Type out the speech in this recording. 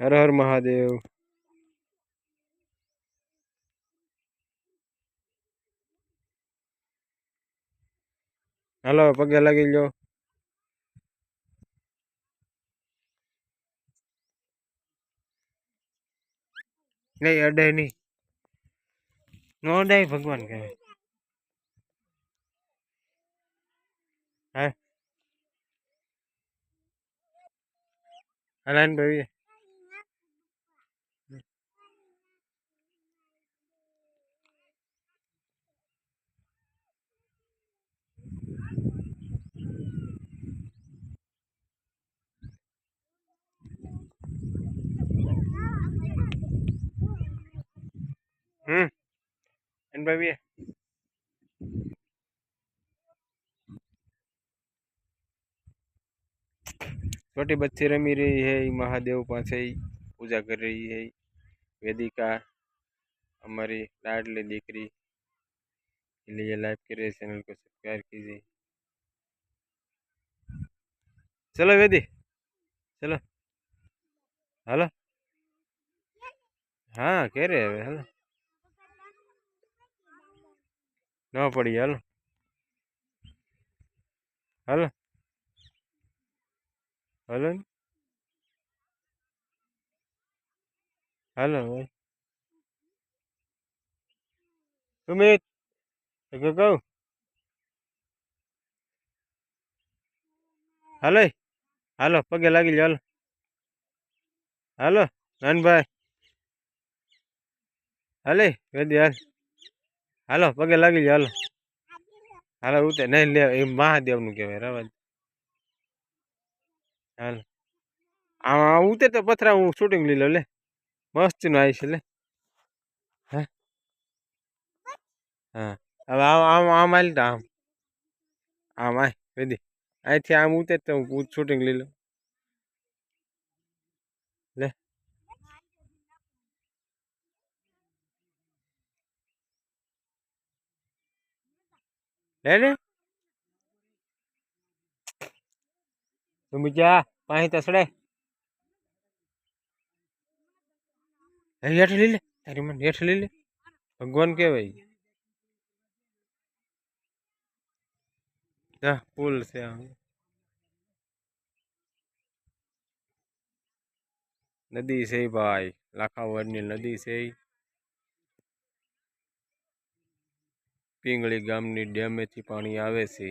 હર હર મહાદેવ। હાલો પગે લાગી લો। નહીં અડે નહીં, નો અડાય ભગવાન કહેવાય। હા હલાન ભાઈ। એન ભાઈ छोटी बच्ची रमी रही है, महादेव पास पूजा कर रही है। वेदिका हमारी लाडली दीकरी के लिए लाइक करिए, चैनल को सब्सक्राइब कीजिए। चलो वेदी चलो हेलो। हाँ कह रहे हैं हेलो ना पड़ी hello hello hello hello Sumit कहू हेलो हेलो पगे लागी लो हेलो हेलो नान भाई हेलो वेदी हाल हेलो पगे लागी लो हेलो हेलो उते नहीं ले महादेव नु कहेवाय रवा हेलो आ उते तो पथरा हूँ शूटिंग ली लो ले मस्त नु आई ले हाँ हाँ अब आम आम आम आल आम आय वेदी आई थी आम उते तो शूटिंग ली लो ले ले ले तुम जा पाही तसड़े हेठ ली ले तारी मन हेठ ली ले भगवान के भाई पुल से नदी से भाई लाखावड़नी नदी से पींगली गामनी डेमेथी पाणी आवे छे।